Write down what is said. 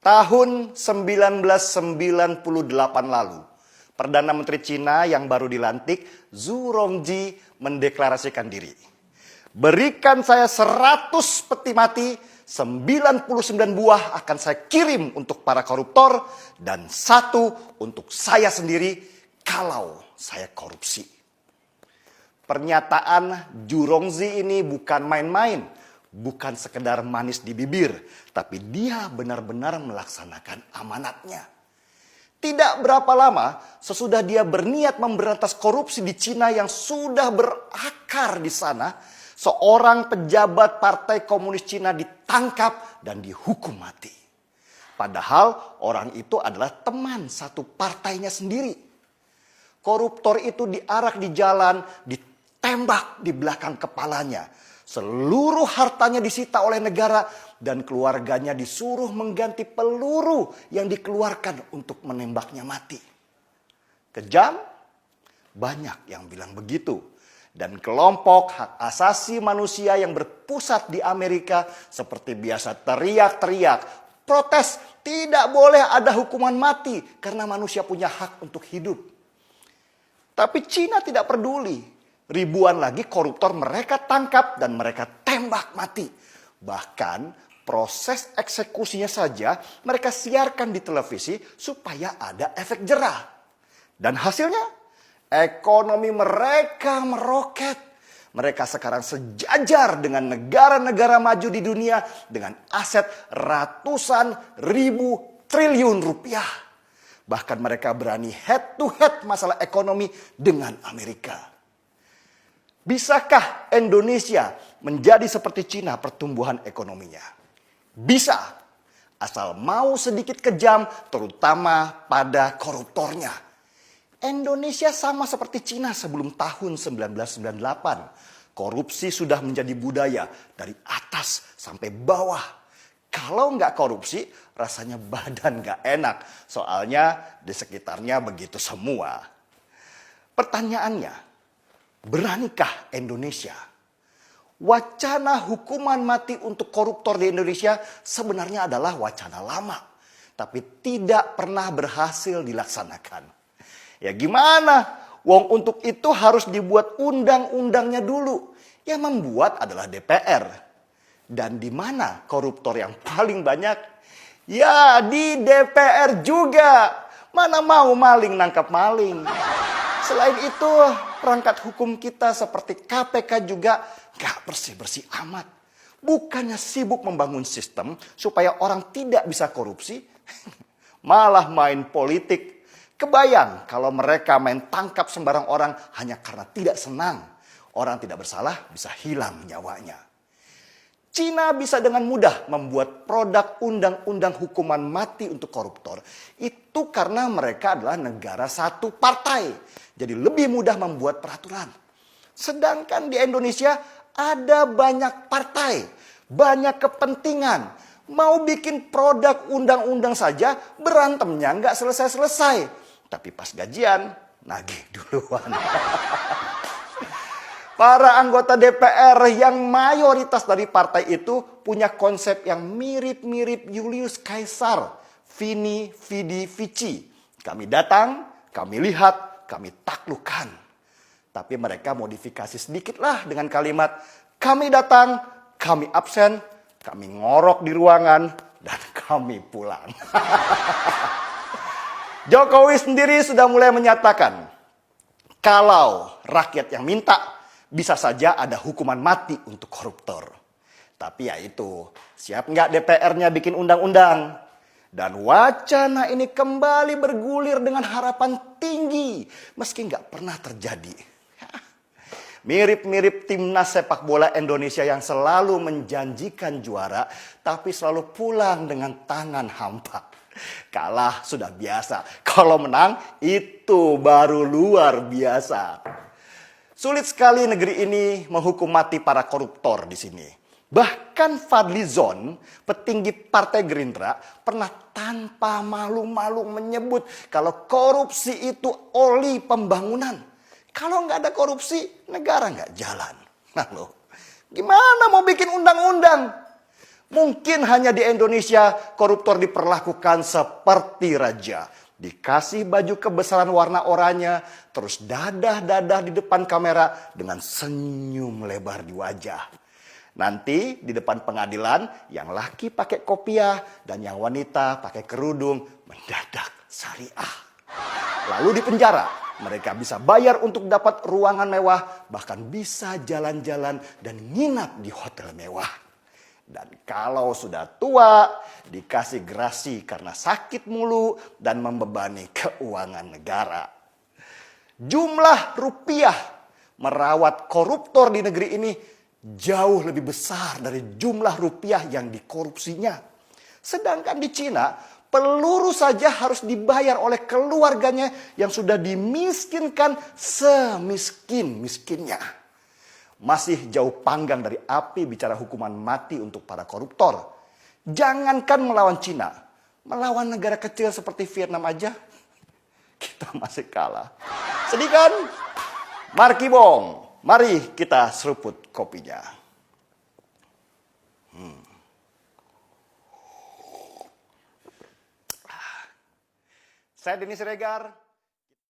Tahun 1998 lalu, Perdana Menteri Cina yang baru dilantik, Zhu Rongji, mendeklarasikan diri. Berikan saya 100 peti mati, 99 buah akan saya kirim untuk para koruptor, dan 1 untuk saya sendiri kalau saya korupsi. Pernyataan Zhu Rongji ini bukan main-main, bukan sekedar manis di bibir, tapi dia benar-benar melaksanakan amanatnya. Tidak berapa lama sesudah dia berniat memberantas korupsi di Cina yang sudah berakar di sana, seorang pejabat Partai Komunis Cina ditangkap dan dihukum mati. Padahal orang itu adalah teman satu partainya sendiri. Koruptor itu diarak di jalan, ditembak di belakang kepalanya. Seluruh hartanya disita oleh negara dan keluarganya disuruh mengganti peluru yang dikeluarkan untuk menembaknya mati. Kejam? Banyak yang bilang begitu. Dan kelompok hak asasi manusia yang berpusat di Amerika seperti biasa teriak-teriak, protes, tidak boleh ada hukuman mati karena manusia punya hak untuk hidup. Tapi Cina tidak peduli. Ribuan lagi koruptor mereka tangkap dan mereka tembak mati. Bahkan proses eksekusinya saja mereka siarkan di televisi supaya ada efek jerah. Dan hasilnya ekonomi mereka meroket. Mereka sekarang sejajar dengan negara-negara maju di dunia dengan aset ratusan ribu triliun rupiah. Bahkan mereka berani head to head masalah ekonomi dengan Amerika. Bisakah Indonesia menjadi seperti Cina pertumbuhan ekonominya? Bisa, asal mau sedikit kejam terutama pada koruptornya. Indonesia sama seperti Cina sebelum tahun 1998. Korupsi sudah menjadi budaya dari atas sampai bawah. Kalau nggak korupsi rasanya badan nggak enak. Soalnya di sekitarnya begitu semua. Pertanyaannya, beranikah Indonesia? Wacana hukuman mati untuk koruptor di Indonesia sebenarnya adalah wacana lama. Tapi tidak pernah berhasil dilaksanakan. Ya gimana? Wong untuk itu harus dibuat undang-undangnya dulu. Yang membuat adalah DPR. Dan di mana koruptor yang paling banyak? Ya di DPR juga. Mana mau maling nangkap maling. Selain itu, perangkat hukum kita seperti KPK juga gak bersih-bersih amat. Bukannya sibuk membangun sistem supaya orang tidak bisa korupsi, malah main politik. Kebayang kalau mereka main tangkap sembarang orang hanya karena tidak senang. Orang tidak bersalah bisa hilang nyawanya. Cina bisa dengan mudah membuat produk undang-undang hukuman mati untuk koruptor. Itu karena mereka adalah negara satu partai. Jadi lebih mudah membuat peraturan. Sedangkan di Indonesia ada banyak partai, banyak kepentingan. Mau bikin produk undang-undang saja berantemnya nggak selesai-selesai. Tapi pas gajian, nagih duluan. Para anggota DPR yang mayoritas dari partai itu punya konsep yang mirip-mirip Julius Caesar, Vini, Vidi, Vici. Kami datang, kami lihat, kami taklukkan. Tapi mereka modifikasi sedikitlah dengan kalimat, kami datang, kami absen, kami ngorok di ruangan, dan kami pulang. Jokowi sendiri sudah mulai menyatakan, kalau rakyat yang minta, bisa saja ada hukuman mati untuk koruptor. Tapi ya itu, siap nggak DPR-nya bikin undang-undang? Dan wacana ini kembali bergulir dengan harapan tinggi, meski nggak pernah terjadi. Mirip-mirip timnas sepak bola Indonesia yang selalu menjanjikan juara, tapi selalu pulang dengan tangan hampa. Kalah sudah biasa, kalau menang itu baru luar biasa. Sulit sekali negeri ini menghukum mati para koruptor di sini. Bahkan Fadly Zon, petinggi Partai Gerindra, pernah tanpa malu-malu menyebut kalau korupsi itu oli pembangunan. Kalau nggak ada korupsi, negara nggak jalan. Nah loh, gimana mau bikin undang-undang? Mungkin hanya di Indonesia koruptor diperlakukan seperti raja. Dikasih baju kebesaran warna oranye, terus dadah-dadah di depan kamera dengan senyum lebar di wajah. Nanti di depan pengadilan yang laki pakai kopiah dan yang wanita pakai kerudung mendadak syariah. Lalu di penjara mereka bisa bayar untuk dapat ruangan mewah, bahkan bisa jalan-jalan dan nginap di hotel mewah. Dan kalau sudah tua, dikasih gerasi karena sakit mulu dan membebani keuangan negara. Jumlah rupiah merawat koruptor di negeri ini jauh lebih besar dari jumlah rupiah yang dikorupsinya. Sedangkan di Cina, peluru saja harus dibayar oleh keluarganya yang sudah dimiskinkan semiskin-miskinnya. Masih jauh panggang dari api bicara hukuman mati untuk para koruptor. Jangankan melawan Cina, melawan negara kecil seperti Vietnam aja, kita masih kalah. Sedih kan? Marki Bong, mari kita seruput kopinya. Saya Denny Siregar.